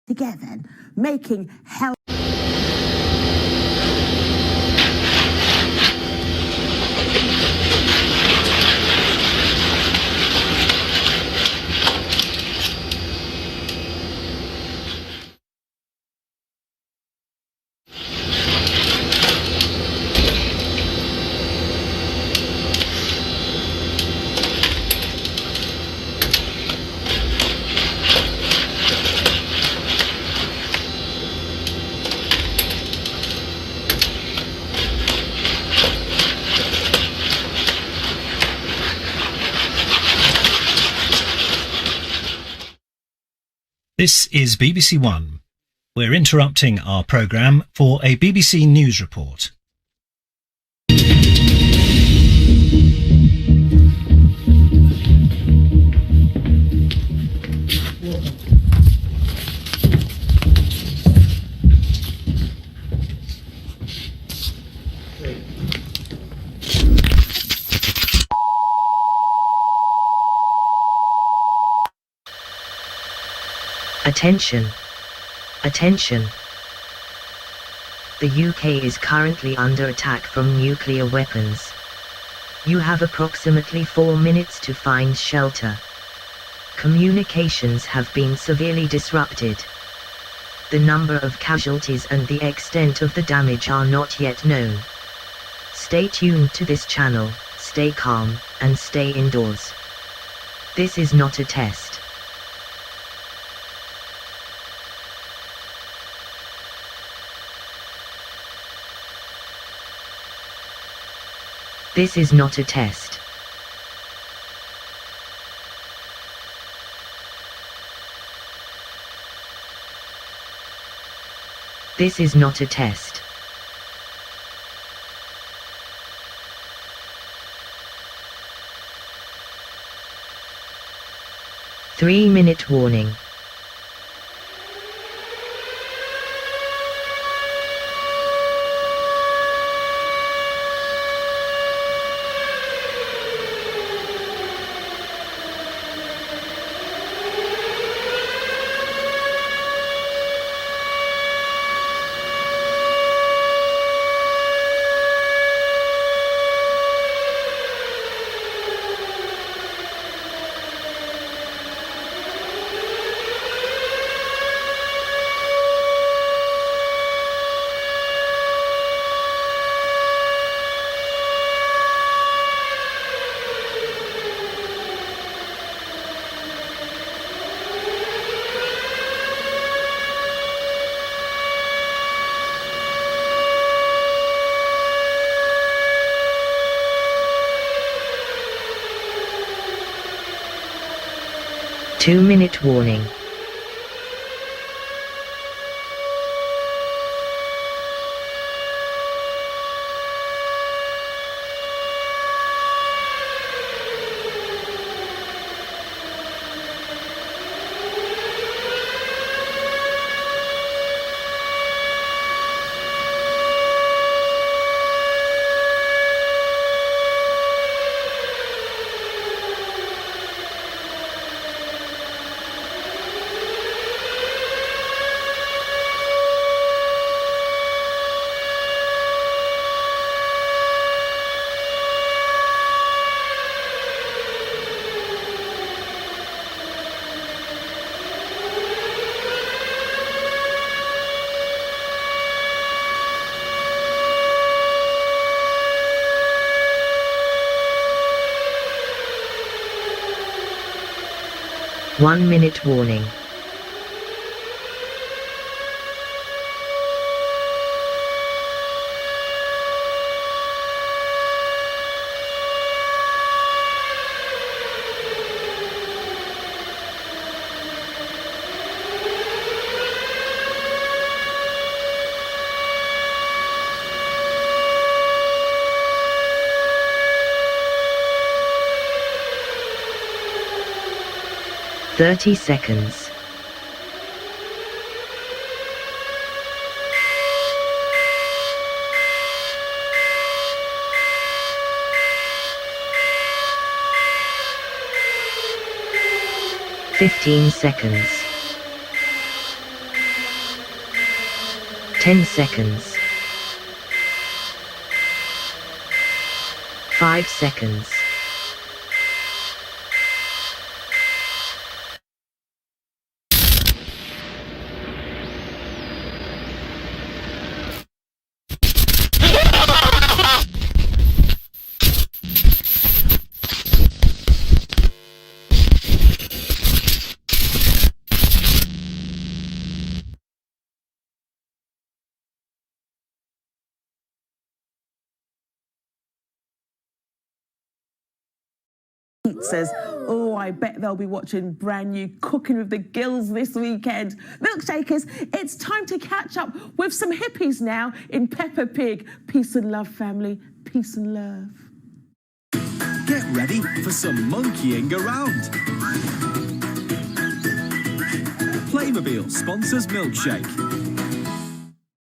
together, making health. This is BBC One. We're interrupting our programme for a BBC News report. Attention! Attention! The UK is currently under attack from nuclear weapons. You have approximately 4 minutes to find shelter. Communications have been severely disrupted. The number of casualties and the extent of the damage are not yet known. Stay tuned to this channel, stay calm, and stay indoors. This is not a test. This is not a test. This is not a test. Three-minute warning. Two-minute warning. One-minute warning. Thirty seconds. (15 seconds). 10 seconds. 5 seconds. Says, oh, I bet they'll be watching brand new Cooking with the Gills this weekend. Milkshakers, it's time to catch up with some hippies now in Peppa Pig. Peace and love, family. Peace and love. Get ready for some monkeying around. Playmobil sponsors Milkshake.